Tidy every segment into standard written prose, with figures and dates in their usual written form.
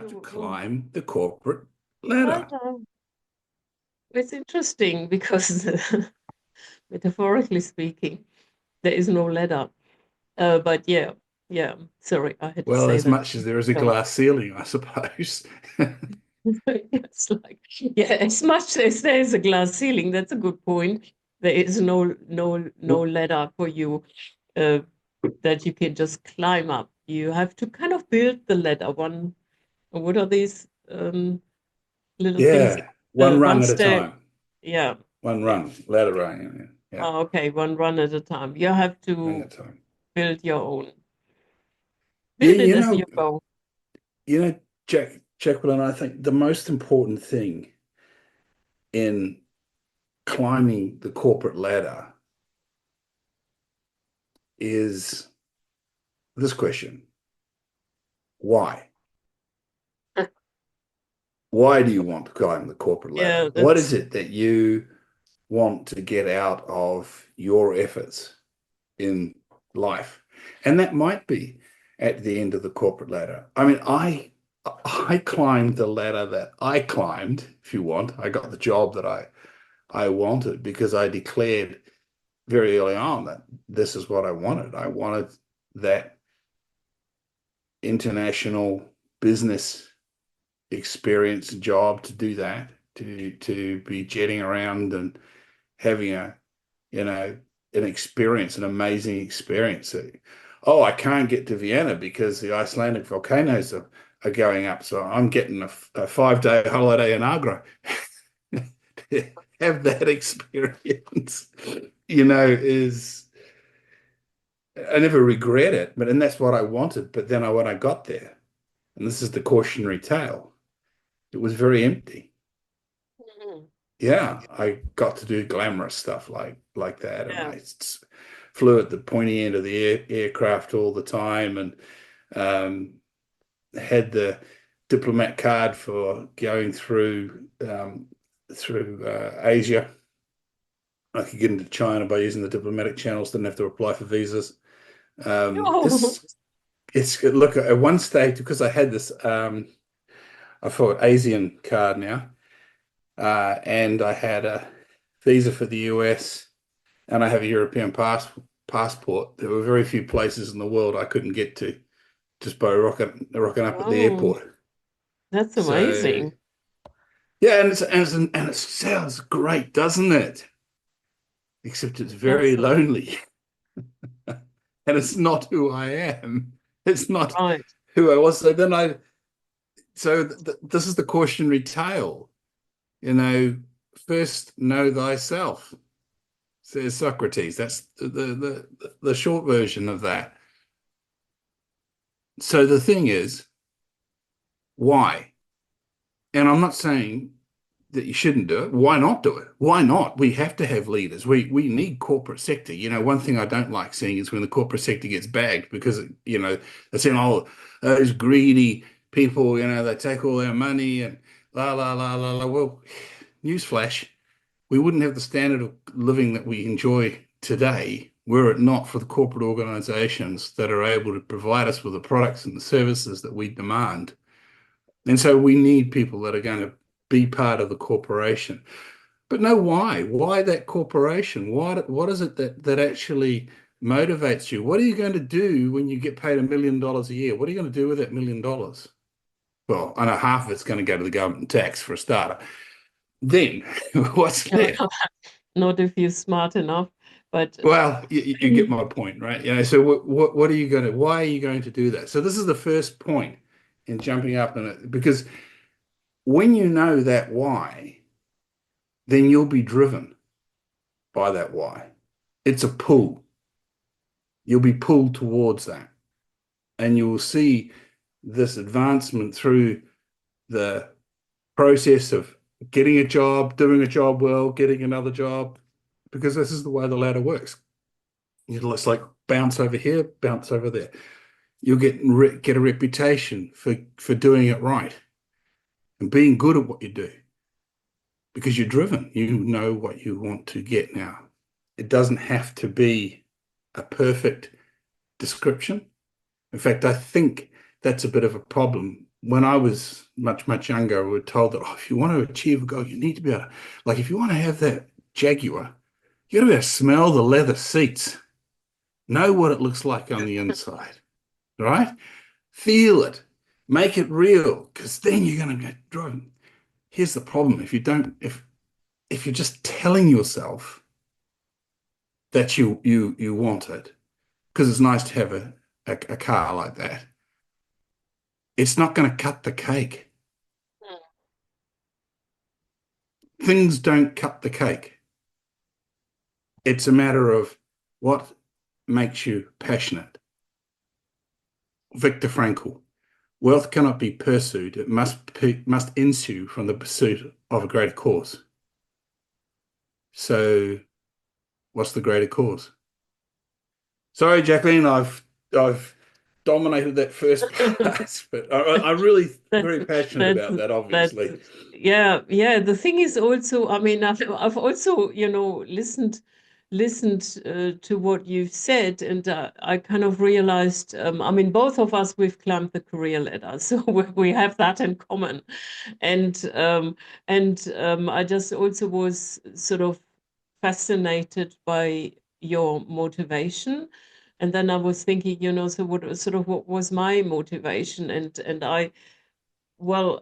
to Mm. climb the corporate I ladder. know. It's interesting because metaphorically speaking, there is no ladder. But yeah, yeah. Sorry, I had to Well, say as that. much as there is a So glass ceiling, I suppose. it's like, yeah, as much as there is a glass ceiling, that's a good point. There is no Well, ladder for you uh, that you can just climb up. You have to kind of build the ladder. What are these little things? yeah, one rung One at a step. time. Yeah. One Yeah. rung, ladder rung. Yeah, Oh, okay, one run at a time. You have rung to at a time. build your own. You, Build it you as know, you go. you know, Jacqueline, I think the most important thing in climbing the corporate ladder is this question: Why? Why do you want to climb the corporate ladder? Yeah, What is that's it that you want to get out of your efforts in life? And that might be at the end of the corporate ladder. I mean, I climbed the ladder that I climbed, if you want. I got the job that I wanted because I declared very early on that this is what I wanted. I wanted that international business experience job to do that, to be jetting around and having you know, an experience, an amazing experience. Oh, I can't get to Vienna because the Icelandic volcanoes are going up, so I'm getting a 5-day holiday in Agra. Have that experience, is I never regret it, but and that's what I wanted. But then when I got there, and this is the cautionary tale, it was very empty. Mhm. Yeah, I got to do glamorous stuff like that, and Yeah. flew at the pointy end of the aircraft all the time, and um, had the diplomat card for going through Asia. I could get into China by using the diplomatic channels, didn't have to apply for visas. No. This it's look at one stage because I had this I thought Asian card now, and I had a visa for the US, and I have a European passport. There were very few places in the world I couldn't get to just by rocking up at the Wow, airport. that's So amazing. yeah, and it sounds great, doesn't it? Except it's very That's lonely, and it's not who I am. It's not right. who I was. This is the cautionary tale. First know thyself, says Socrates. That's the short version of that. So the thing is, why? And I'm not saying that you shouldn't do it. Why not do it? Why not? We have to have leaders. We need corporate sector. One thing I don't like seeing is when the corporate sector gets bagged because they're saying, oh, those greedy people, they take all their money and la la la la la. Well, newsflash, we wouldn't have the standard of living that we enjoy today were it not for the corporate organizations that are able to provide us with the products and the services that we demand. And so we need people that are going to be part of the corporation. But no, why? Why that corporation? What is it that actually motivates you? What are you going to do when you get paid $1 million a year? What are you going to do with that $1 million? Well, I know half of it's going to go to the government tax for a starter. Then what's left? Not if you're smart enough, but Well, you get my point, right? So what are you going to, why are you going to do that? So this is the first point in jumping up in it, because when you know that why, then you'll be driven by that why. It's a pull. You'll be pulled towards that. And you will see this advancement through the process of getting a job, doing a job well, getting another job, because this is the way the ladder works. It's like bounce over here, bounce over there. You'll get a reputation for doing it right and being good at what you do because you're driven. You know what you want to get now. It doesn't have to be a perfect description. In fact, I think that's a bit of a problem when I was much younger, we were told that, oh, if you want to achieve a goal, you need to be able to, like, if you want to have that Jaguar, you got to be able to smell the leather seats, know what it looks like on the inside, right? Feel it, make it real, because then you're going to get driving. Here's the problem: if you don't, if you're just telling yourself that you want it, because it's nice to have a car like that, it's not going to cut the cake. Things don't cut the cake. It's a matter of what makes you passionate. Viktor Frankl, wealth cannot be pursued. It must ensue from the pursuit of a greater cause. So, what's the greater cause? Sorry, Jacqueline, I've dominated that first part, but I'm really That's very passionate that's about that, that's obviously. yeah, yeah. The thing is also, I mean, I've also, listened to what you've said, and I kind of realized, I mean, both of us, we've climbed the career ladder, so we have that in common. And I just also was sort of fascinated by your motivation. And then I was thinking, so what was my motivation? And I, well,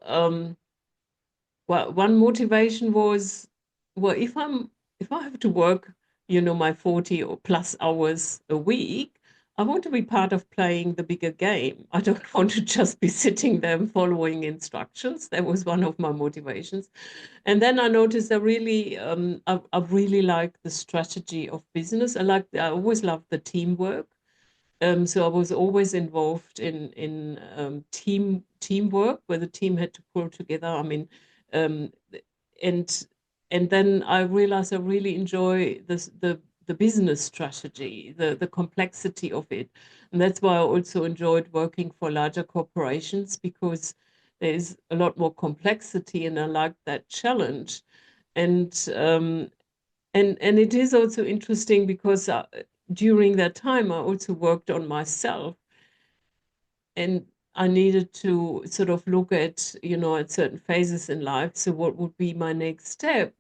well, one motivation was, well, if I have to work, my 40 or plus hours a week, I want to be part of playing the bigger game. I don't want to just be sitting there and following instructions. That was one of my motivations. And then I noticed I really like the strategy of business. I always loved the teamwork. So I was always involved in teamwork where the team had to pull together. I mean, um, and and then I realized I really enjoy the business strategy, the complexity of it, and that's why I also enjoyed working for larger corporations because there's a lot more complexity, and I like that challenge. And and it is also interesting because during that time I also worked on myself, and I needed to sort of look at, at certain phases in life. So what would be my next step?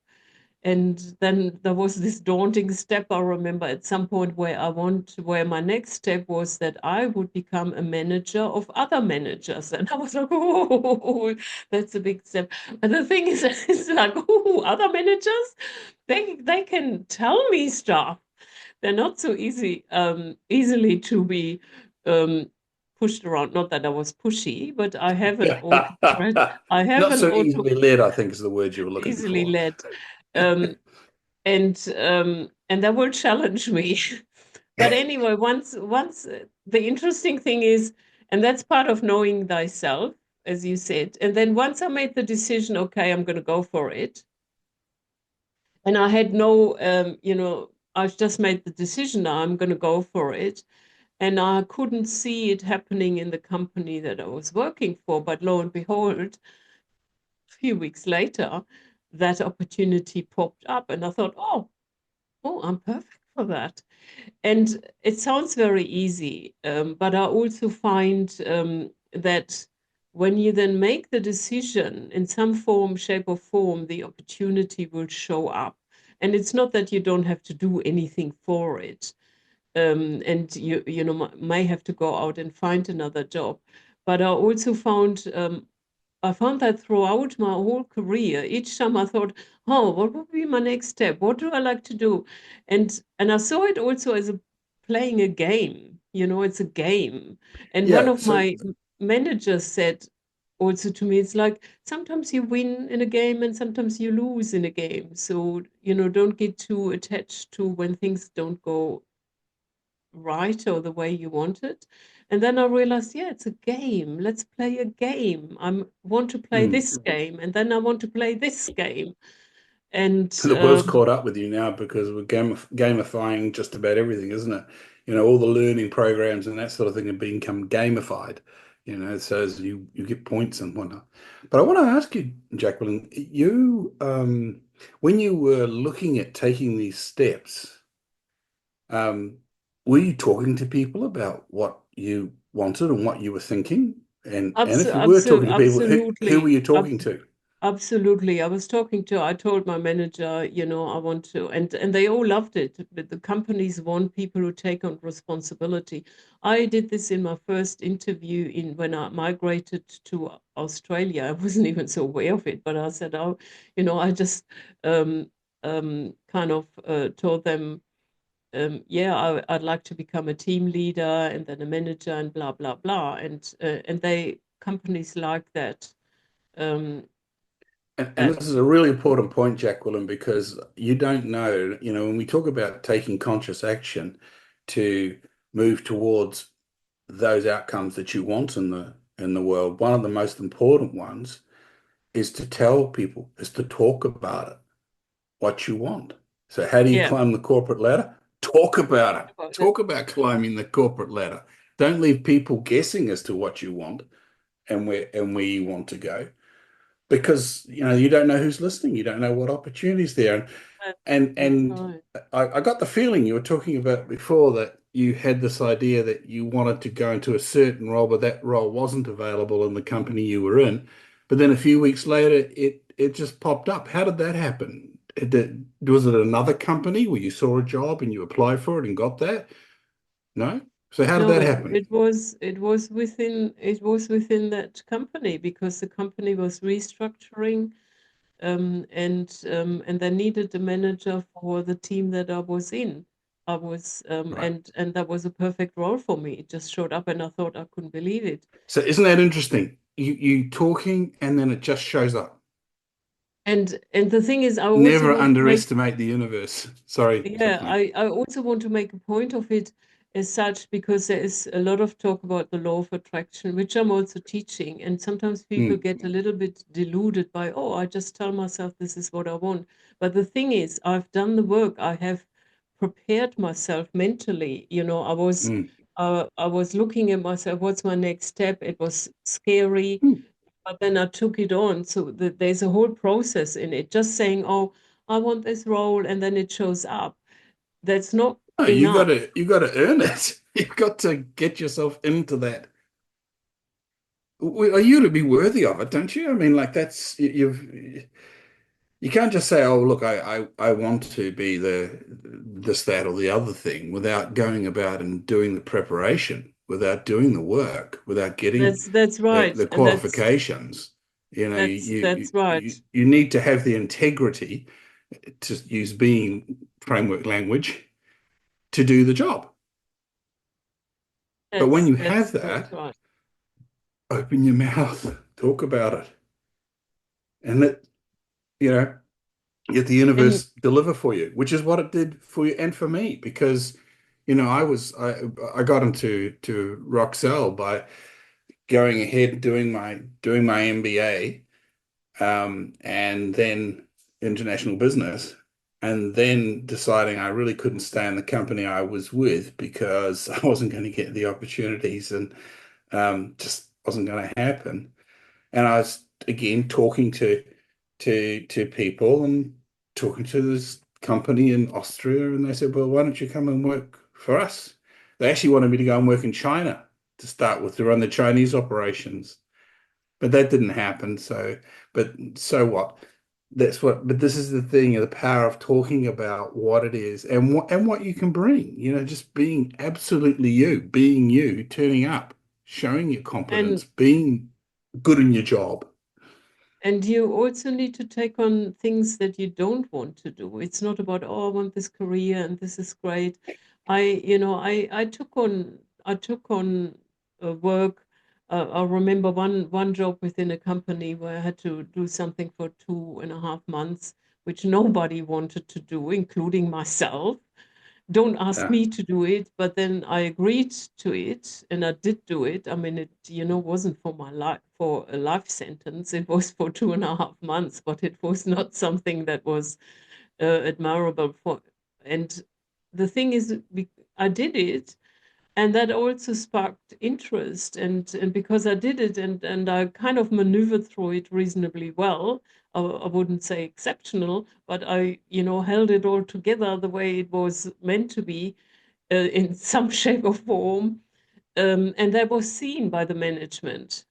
And then there was this daunting step. I remember at some point where my next step was that I would become a manager of other managers. And I was like, oh, that's a big step. But the thing is, it's like, oh, other managers, they can tell me stuff. They're not so easily to be um, pushed around. Not that I was pushy, but I have Not an so auto easily led, I think is the word you were looking easily for. led. Um, and that will challenge me. But anyway, once the interesting thing is, and that's part of knowing thyself, as you said. And then once I made the decision, okay, I'm going to go for it, and I had no, I've just made the decision now, I'm going to go for it. And I couldn't see it happening in the company that I was working for. But lo and behold, a few weeks later, that opportunity popped up, and I thought, oh, I'm perfect for that. And it sounds very easy, but I also find that when you then make the decision in some form, shape, or form, the opportunity will show up. And it's not that you don't have to do anything for it, and may have to go out and find another job. But I found that throughout my whole career, each time I thought, oh, what would be my next step? What do I like to do? And I saw it also as playing a game. It's a game. And one Yeah, of so my managers said also to me, it's like sometimes you win in a game and sometimes you lose in a game. So, don't get too attached to when things don't go right or the way you want it. And then I realized, yeah, it's a game. Let's play a game. I want to play mm, this game, and then I want to play this game. And the world's caught up with you now because we're gamifying just about everything, isn't it? All the learning programs and that sort of thing have become gamified, so as you get points and whatnot. But I want to ask you, Jacqueline, when you were looking at taking these steps, um, were you talking to people about what you wanted and what you were thinking? And if you were talking to people, who were Absolutely. you talking to? Absolutely. I told my manager, I want to, and they all loved it. But the companies want people who take on responsibility. I did this in my first interview in when I migrated to Australia. I wasn't even so aware of it, but I said, oh, I just um, kind of told them, yeah, I'd like to become a team leader and then a manager and blah blah blah. And they companies like that. Um, And that this is a really important point, Jacqueline, because you don't know, when we talk about taking conscious action to move towards those outcomes that you want in the world, one of the most important ones is to tell people, is to talk about it, what you want. So how do you Yeah. climb the corporate ladder? Talk about it. About it. Talk about climbing the corporate ladder. Don't leave people guessing as to what you want and where you want to go. Because you don't know who's listening. You don't know what opportunities there. That's And right. I got the feeling you were talking about before that you had this idea that you wanted to go into a certain role, but that role wasn't available in the company you were in. But then a few weeks later, it just popped up. How did that happen? Was it another company where you saw a job and you applied for it and got that? No? So how did that No, happen? it was within that company because the company was restructuring, and they needed a manager for the team that I was in. I was Right. and that was a perfect role for me. It just showed up and I thought I couldn't believe it. So isn't that interesting? You talking and then it just shows up. And the thing is, I also Never want to make underestimate the universe. Sorry, Yeah, Jacqueline. I also want to make a point of it as such because there is a lot of talk about the law of attraction, which I'm also teaching. And sometimes people Mm, get a little bit deluded by, oh, I just tell myself this is what I want. But the thing is, I've done the work. I have prepared myself mentally. mm, I was looking at myself, what's my next step? It was scary, mm. but then I took it on. So there's a whole process in it. Just saying, oh, I want this role, and then it shows up. That's not No, enough. you gotta earn it. You've got to get yourself into that. Are you to be worthy of it, don't you? I mean, like that's you can't just say, "Oh, look, I want to be the this, that, or the other thing," without going about and doing the preparation, without doing the work, without getting That's right, the and qualifications. that's right. You need to have the integrity, to use being framework language, to do the job. But when you have That's that, right. open your mouth, talk about it, and you know, let the And universe deliver for you, which is what it did for you and for me. Because, I got into to Roxelle by going ahead doing my MBA, and then international business, and then deciding I really couldn't stay in the company I was with because I wasn't going to get the opportunities, and just wasn't going to happen. And I was again talking to people and talking to this company in Austria, and they said, "Well, why don't you come and work for us?" They actually wanted me to go and work in China to start with, to run the Chinese operations, but that didn't happen. But so what? But this is the thing, the power of talking about what it is and what you can bring, just being absolutely you, being you, turning up, showing your competence, and being good in your job. and you also need to take on things that you don't want to do. It's not about, oh, I want this career and this is great. I took on work. I remember one job within a company where I had to do something for 2.5 months, which nobody wanted to do, including myself. Don't ask Yeah. me to do it, but then I agreed to it and I did do it. I mean, it, wasn't for my life, for a life sentence. It was for 2.5 months, but it was not something that was admirable for. And the thing is, I did it, and that also sparked interest. And because I did it and I kind of maneuvered through it reasonably well, I wouldn't say exceptional, but I held it all together the way it was meant to be, in some shape or form, and that was seen by the management.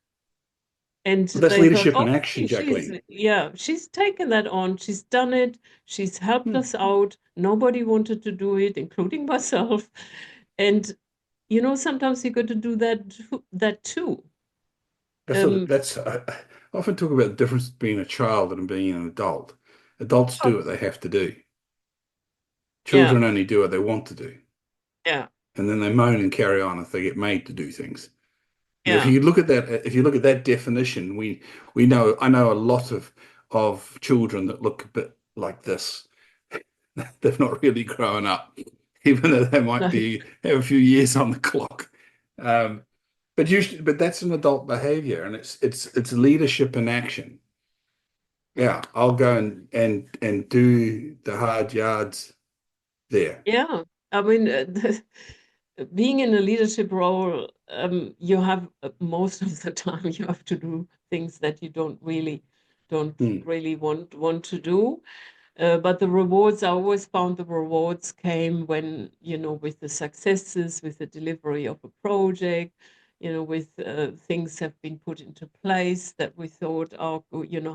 And Well, that's they thought, leadership in okay, action, Jacqueline. she's taken that on, she's done it, she's helped Hmm. us out. Nobody wanted to do it, including myself. And sometimes you got to do that too. Um, I often talk about the difference between a child and being an adult. Adults do oh, what they have to do. yeah, Children only do what they want to do. yeah, And then they moan and carry on if they get made to do things. And yeah. if you look at that definition, we know I know a lot of children that look a bit like this. They've not really grown up, even though they might Like, be have a few years on the clock. Um, but that's an adult behavior, and it's leadership in action. Yeah, I'll go and do the hard yards there. yeah. I mean, being in a leadership role, you have most of the time you have to do things that you don't Hmm. really want to do. But the rewards, I always found the rewards came when, with the successes, with the delivery of a project, with things have been put into place that we thought, oh,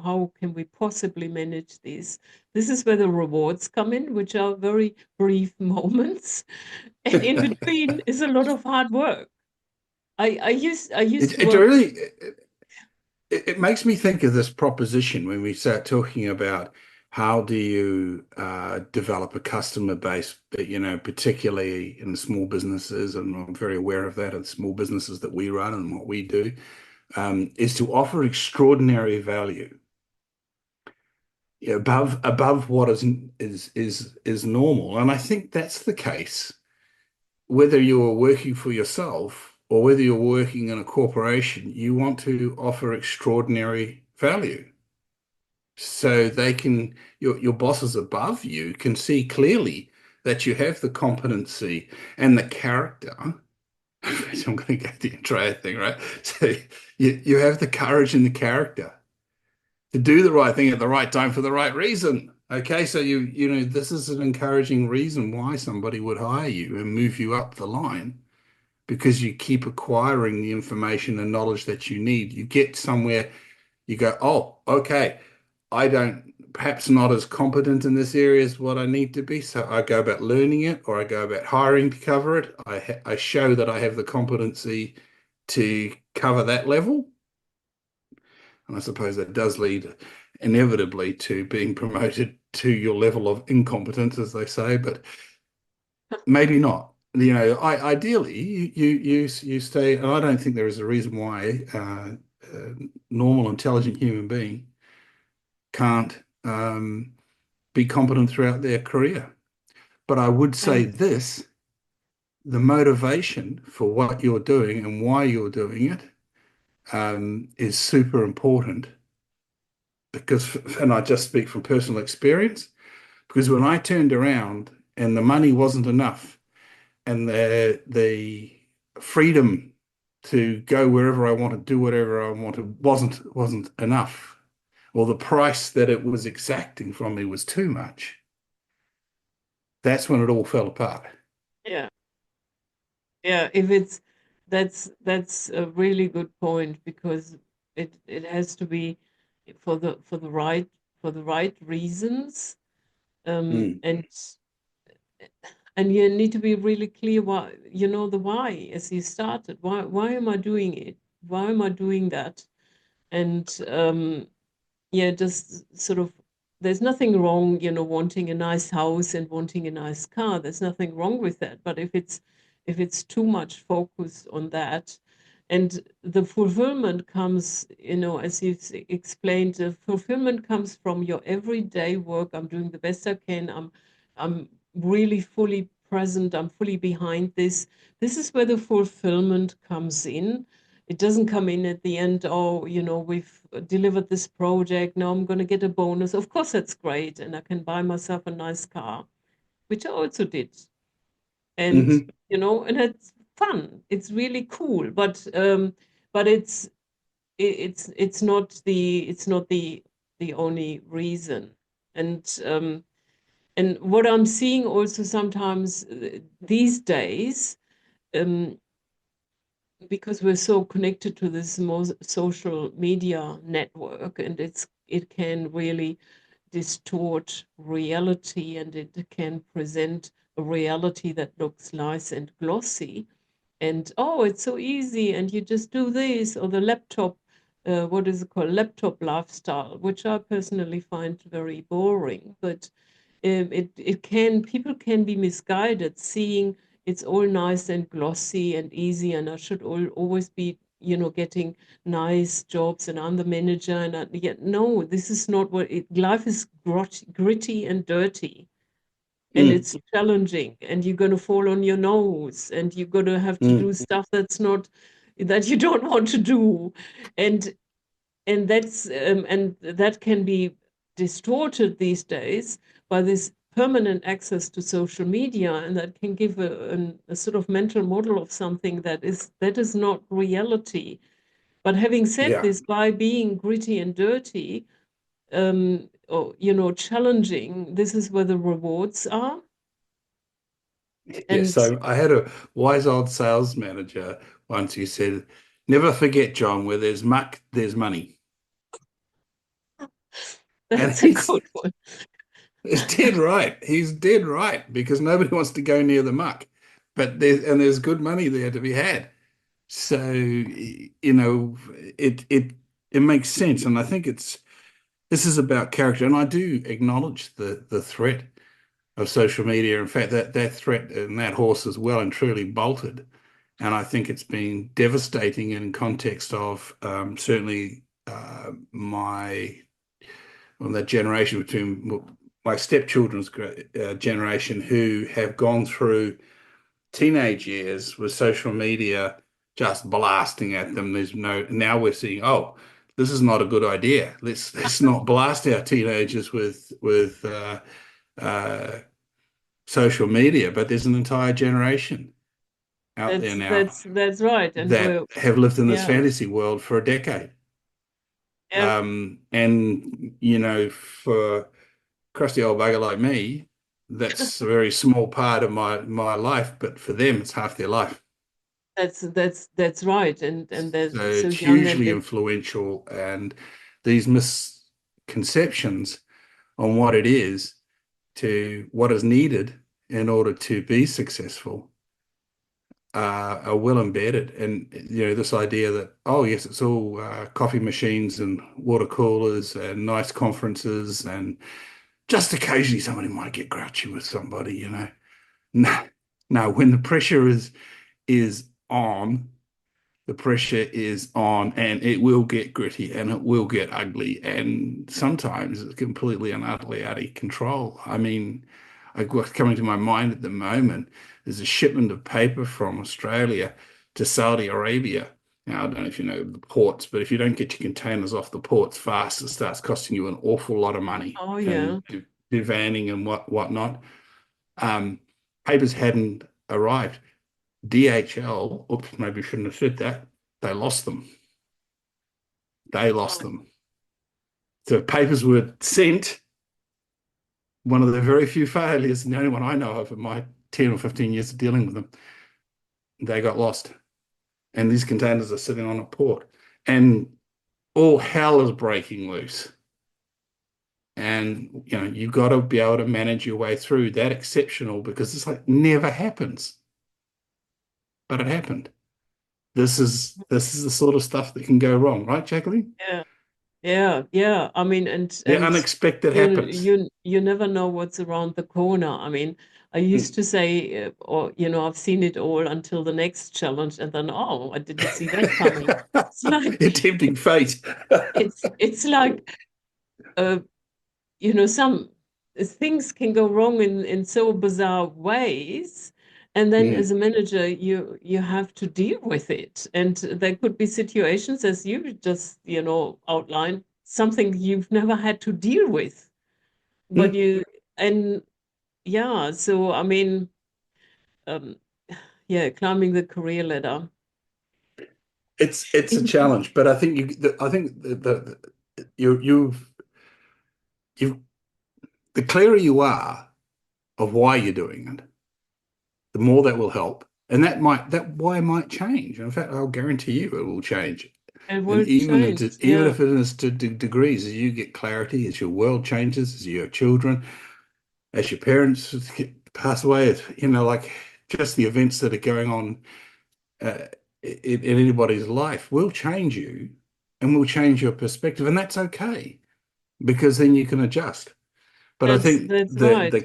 how can we possibly manage this? This is where the rewards come in, which are very brief moments. And in between is a lot of hard work. I used to It work. really it makes me think of this proposition when we start talking about how do you develop a customer base, particularly in small businesses, and I'm very aware of that, and small businesses that we run and what we do, is to offer extraordinary value, above what is normal. And I think that's the case whether you're working for yourself or whether you're working in a corporation. You want to offer extraordinary value so your bosses above you can see clearly that you have the competency and the character. So I'm going to go the entire thing, right? So you have the courage and the character to do the right thing at the right time for the right reason. Okay, so this is an encouraging reason why somebody would hire you and move you up the line, because you keep acquiring the information and knowledge that you need. You get somewhere, you go, oh, okay, I don't, perhaps not as competent in this area as what I need to be. So I go about learning it, or I go about hiring to cover it. I show that I have the competency to cover that level. And I suppose that does lead inevitably to being promoted to your level of incompetence, as they say, but maybe not. Ideally, you stay. And I don't think there is a reason why a normal, intelligent human being can't be competent throughout their career. But I would Yeah, say this: the motivation for what you're doing and why you're doing it is super important. Because, and I just speak from personal experience, because when I turned around and the money wasn't enough, and the freedom to go wherever I wanted, do whatever I wanted wasn't enough, or the price that it was exacting from me was too much, that's when it all fell apart. yeah. Yeah, if it's that's a really good point, because it has to be for the right reasons, Mm. and you need to be really clear why, the why, as you started. Why am I doing it? Why am I doing that? And yeah, just sort of, there's nothing wrong, wanting a nice house and wanting a nice car. There's nothing wrong with that. But if it's too much focus on that, and the fulfillment comes, as you've explained, the fulfillment comes from your everyday work. I'm doing the best I can. I'm really fully present. I'm fully behind this. This is where the fulfillment comes in. It doesn't come in at the end, oh, we've delivered this project, now I'm going to get a bonus. Of course, that's great. And I can buy myself a nice car, which I also did. And, Hmm. and it's fun. It's really cool. But it's not the only reason. And what I'm seeing also sometimes these days, um, because we're so connected to this social media network, and it can really distort reality, and it can present a reality that looks nice and glossy, and oh, it's so easy, and you just do this, or the laptop, what is it called, laptop lifestyle, which I personally find very boring. But it can, people can be misguided, seeing it's all nice and glossy and easy, and I should always be, getting nice jobs, and I'm the manager, and yet no, this is not what it. Life is gritty and dirty, and Mm, it's challenging, and you're going to fall on your nose, and you're going to have to do mm. stuff that you don't want to do, and and that can be distorted these days by this permanent access to social media, and that can give a sort of mental model of something that is not reality. But having said Yeah. this, by being gritty and dirty, or challenging, this is where the rewards are. Yeah. And So I had a wise old sales manager once who said, never forget, John, where there's muck, there's money. And that's a good one. he's dead right. He's dead right because nobody wants to go near the muck. But there's good money there to be had. So, it makes sense. And I think this is about character. And I do acknowledge the threat of social media. In fact, that threat and that horse is well and truly bolted. And I think it's been devastating in context of certainly my well, that generation between my stepchildren's generation who have gone through teenage years with social media just blasting at them. There's no, now we're seeing, oh, this is not a good idea. Let's not blast our teenagers with uh, social media. But there's an entire generation out there that's now that's that's right, and that have lived in this yeah, fantasy world for a decade. yeah, And for crusty old bugger like me, that's a very small part of my life, but for them, it's half their life. that's right, and they're So so it's young, and hugely they influential, and these misconceptions on what it is to what is needed in order to be successful are well embedded. And this idea that, oh yes, it's all coffee machines and water coolers and nice conferences, and just occasionally somebody might get grouchy with somebody. No, no, when the pressure is on, the pressure is on, and it will get gritty and it will get ugly, and sometimes it's completely and utterly out of control. I mean, what's coming to my mind at the moment is a shipment of paper from Australia to Saudi Arabia. Now, I don't know if you know the ports, but if you don't get your containers off the ports fast, it starts costing you an awful lot of money oh and yeah, devanning and whatnot. Um, Papers hadn't arrived. DHL, oops, maybe I shouldn't have said that. They lost them. They lost them. So papers were sent, one of the very few failures, and the only one I know of in my 10 or 15 years of dealing with them. They got lost. And these containers are sitting on a port. And all hell is breaking loose. And you've got to be able to manage your way through that exceptional because it's like never happens. But it happened. This is the sort of stuff that can go wrong, right, Jacqueline? yeah, yeah. I mean, and The and unexpected you happens. you never know what's around the corner. I mean, I used Mm. to say, or I've seen it all until the next challenge, and then oh, I didn't see that coming. It's like You're tempting fate. it's like uh, some things can go wrong in so bizarre ways, and then Mm, as a manager you have to deal with it, and there could be situations, as you just outlined, something you've never had to deal with, but mm. you and yeah, so I mean, um yeah, climbing the career ladder. It's a challenge, but I think I think you the clearer you are of why you're doing it, the more that will help. And that why might change. In fact, I'll guarantee you it will change. It And will change. even Yeah. if it is to degrees, as you get clarity, as your world changes, as you have children, as your parents pass away, like just the events that are going on uh, in anybody's life will change you and will change your perspective, and that's okay because then you can adjust. But I think That's that right. the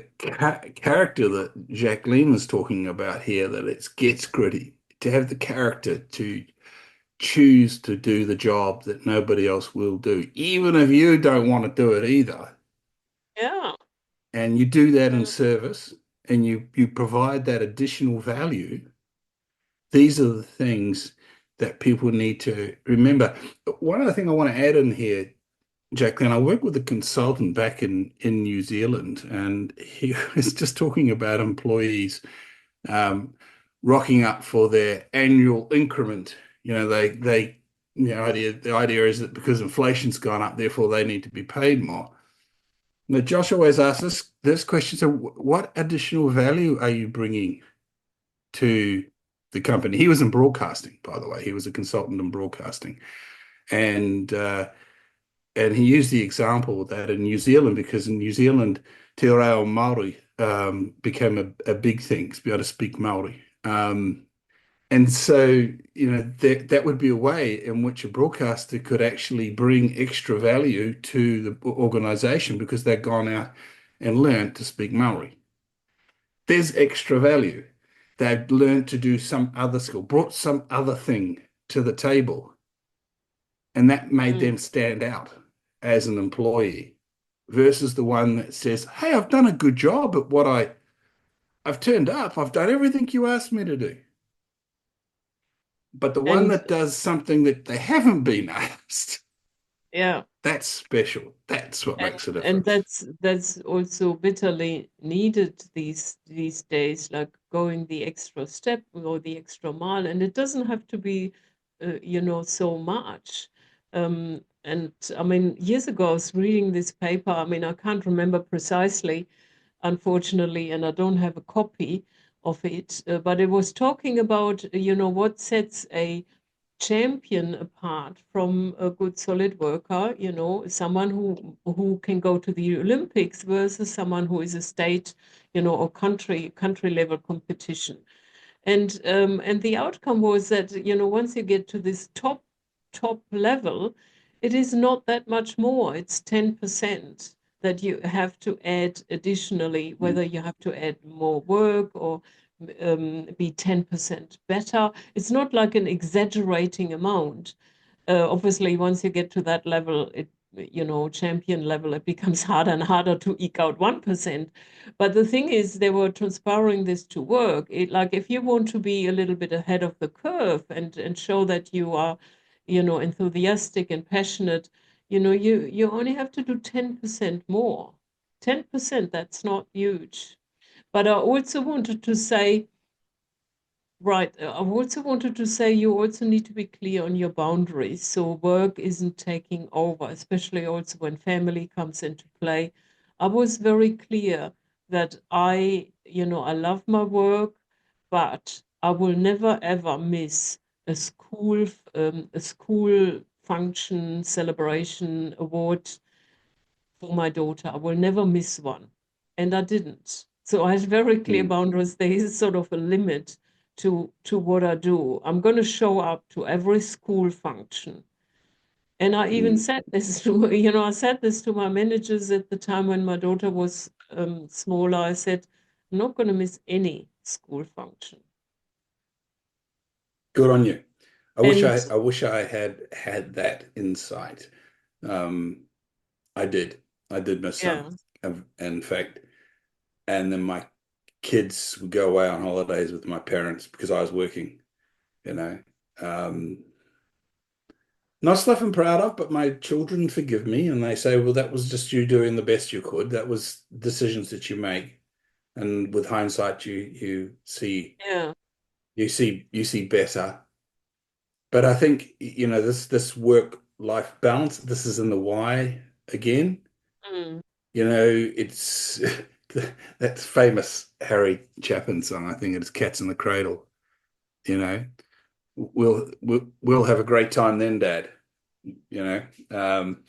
character that Jacqueline is talking about here, that it gets gritty, to have the character to choose to do the job that nobody else will do, even if you don't want to do it either. Yeah. And you do that in Yeah. service and you provide that additional value. These are the things that people need to remember. One other thing I want to add in here, Jacqueline, I worked with a consultant back in New Zealand, and he was just talking about employees um, rocking up for their annual increment. The idea is that because inflation's gone up, therefore they need to be paid more. Now, Josh always asks this question: so, what additional value are you bringing to the company? He was in broadcasting, by the way. He was a consultant in broadcasting, and he used the example that in New Zealand, because in New Zealand, te reo Māori became a big thing to be able to speak Māori. And so, that would be a way in which a broadcaster could actually bring extra value to the organization because they've gone out and learned to speak Maori. There's extra value. They've learned to do some other skill, brought some other thing to the table, and that made Mm. them stand out as an employee versus the one that says, "Hey, I've done a good job at what I've turned up. I've done everything you asked me to do." But the one And that does something that they haven't been asked, yeah. that's special. That's what and makes a and difference. that's also bitterly needed these days, like going the extra step or the extra mile, and it doesn't have to be so much. And I mean, years ago I was reading this paper. I mean, I can't remember precisely, unfortunately, and I don't have a copy of it, but it was talking about what sets a champion apart from a good solid worker, someone who can go to the Olympics versus someone who is a state, or country level competition. And the outcome was that, once you get to this top level, it is not that much more. It's 10% that you have to add additionally, Mm, whether you have to add more work or be 10% better. It's not like an exaggerating amount. Obviously, once you get to that level, champion level, it becomes harder and harder to eke out 1%. But the thing is, they were transpiring this to work. Like if you want to be a little bit ahead of the curve and show that you are, enthusiastic and passionate, you only have to do 10% more. 10%, that's not huge. But I also wanted to say, right, I also wanted to say you also need to be clear on your boundaries. So work isn't taking over, especially also when family comes into play. I was very clear that I love my work, but I will never ever miss a school function, celebration, award for my daughter. I will never miss one. And I didn't. So I had very clear mm, boundaries. There is sort of a limit to what I do. I'm going to show up to every school function. And I even mm. said this to, I said this to my managers at the time when my daughter was smaller. I said, I'm not going to miss any school function. Good on you. And I wish I had that insight. Um, I did. I did miss some. yeah, In fact, and then my kids would go away on holidays with my parents because I was working, you know. Um, Not stuff I'm proud of, but my children forgive me and they say, well, that was just you doing the best you could. That was decisions that you make. And with hindsight, yeah, you see better. But I think, this work-life balance, this is in the why again. mm, It's that famous Harry Chapin song, I think it's Cats in the Cradle. You know, we'll have a great time then, Dad. You know, um,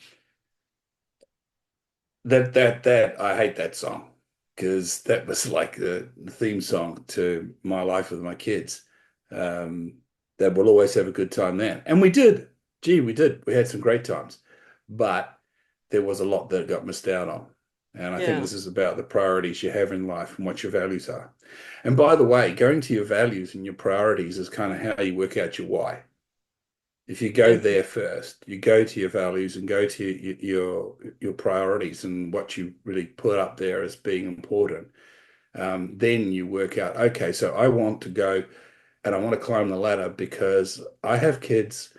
that I hate that song because that was like the theme song to my life with my kids. Um, that we'll always have a good time then, and we did. Gee, we did. We had some great times, but there was a lot that got missed out on. And I think Yeah, this is about the priorities you have in life and what your values are. And by the way, going to your values and your priorities is kind of how you work out your why. If you go definitely. there first, you go to your values and go to your priorities and what you really put up there as being important. Then you work out, okay, so I want to go and I want to climb the ladder because I have kids.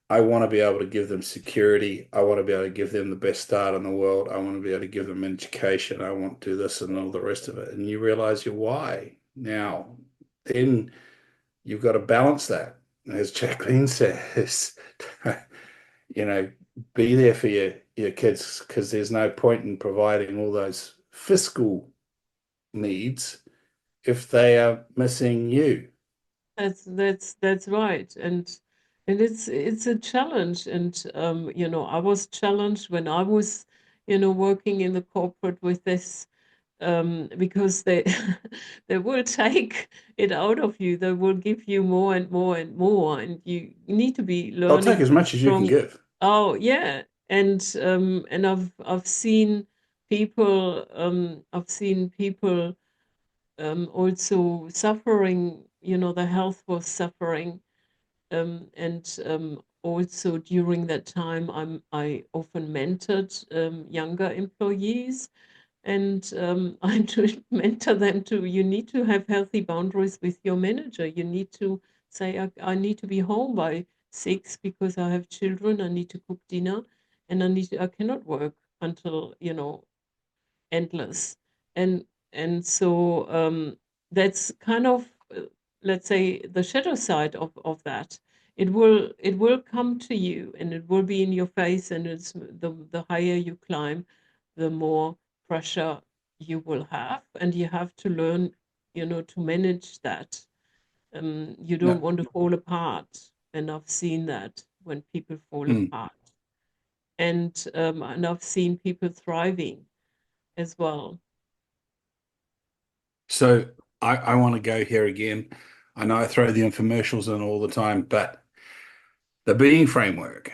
I want to be able to give them security. I want to be able to give them the best start in the world. I want to be able to give them education. I want to do this and all the rest of it. And you realize your why. Now, then you've got to balance that. As Jacqueline says, you know, be there for your kids because there's no point in providing all those fiscal needs if they are missing you. That's right. And it's a challenge. And I was challenged when I was, working in the corporate with this, because they they will take it out of you. They will give you more and more and more, and you need to be They'll take learning as to be much as you can strong. give. Oh yeah, and I've seen people, also suffering. The health was suffering, and also during that time, I often mentored younger employees, and I to mentor them to, you need to have healthy boundaries with your manager. You need to say, I need to be home by 6 because I have children. I need to cook dinner, and I cannot work until, endless. And and so that's kind of, let's say, the shadow side of that. It will come to you, and it will be in your face, and it's the higher you climb, the more pressure you will have, and you have to learn, to manage that. You don't No. want to fall apart, and I've seen that when people fall Mm. apart, and I've seen people thriving as well. So I want to go here again. I know I throw the infomercials in all the time, but the being framework.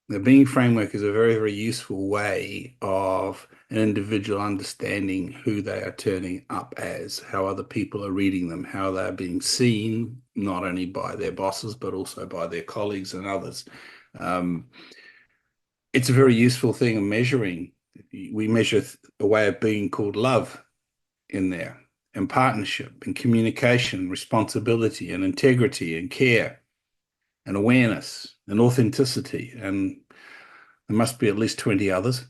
The being framework is a very, very useful way of an individual understanding who they are turning up as, how other people are reading them, how they're being seen, not only by their bosses, but also by their colleagues and others. Um, it's a very useful thing of measuring. We measure a way of being called love in there, and partnership, and communication, responsibility, and integrity, and care, and awareness, and authenticity, and there must be at least 20 others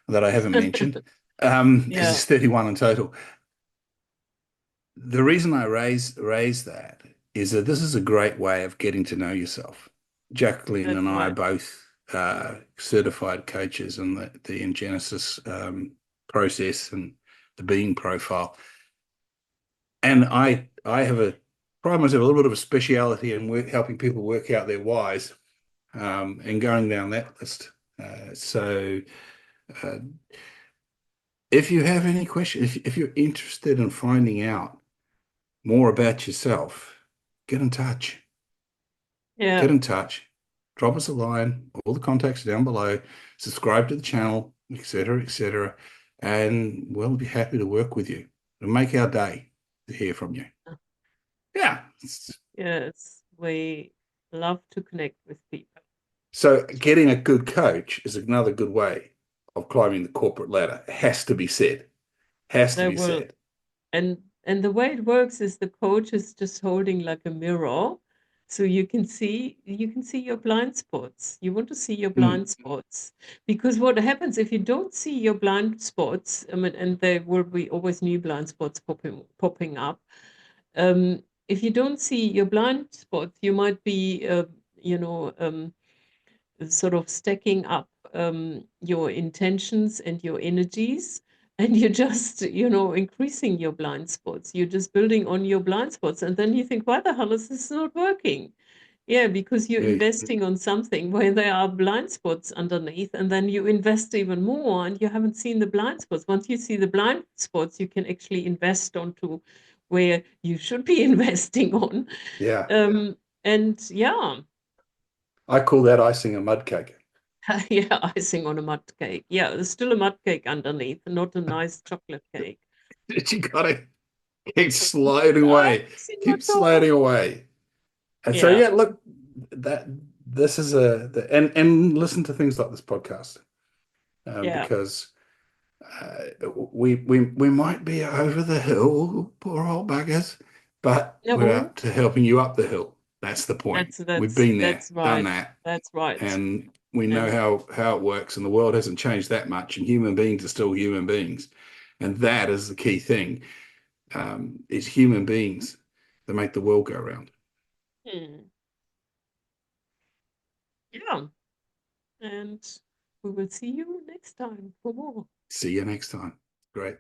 that I haven't mentioned, because Yeah, it's 31 in total. The reason I raise that is that this is a great way of getting to know yourself. Jacqueline that's and I are right. both certified coaches in the Engenesis process and the being profile. And I have a pride myself a little bit of a speciality in helping people work out their whys, and going down that list. So uh, if you have any questions, if you're interested in finding out more about yourself, get in touch. Yeah. Get in touch. Drop us a line. All the contacts are down below. Subscribe to the channel, etc., etc., and we'll be happy to work with you. It'll make our day to hear from you. Yeah. Yes, we love to connect with people. So getting a good coach is another good way of climbing the corporate ladder. It has to be said. Has to They be will, said. and the way it works is the coach is just holding like a mirror, so you can see your blind spots. You want to see your Mm, blind spots, because what happens if you don't see your blind spots, I mean, and there will be always new blind spots popping up. If you don't see your blind spots, you might be, you know, sort of stacking up your intentions and your energies, and you're just, increasing your blind spots. You're just building on your blind spots. And then you think, why the hell is this not working? Yeah, because you're Yeah, investing on something where there are blind spots underneath, and then you invest even more and you haven't seen the blind spots. Once you see the blind spots, you can actually invest onto where you should be investing on. yeah. Um, and yeah, I call that icing a mud cake. yeah, icing on a mud cake. Yeah, there's still a mud cake underneath, not a nice chocolate cake. You gotta keep sliding I away, haven't seen my keep sliding chocolate. away. And so, Yeah, yeah, look, that this is and listen to things like this podcast, yeah. because we might be over the hill, poor old buggers, but we're No, up to helping you up the hill. That's the point. that's We've that's been there, that's done right. that, That's right. and we know And how it works, and the world hasn't changed that much, and human beings are still human beings, and that is the key thing. Is human beings that make the world go round. hmm, yeah. And we will see you next time for more. See you next time. Great.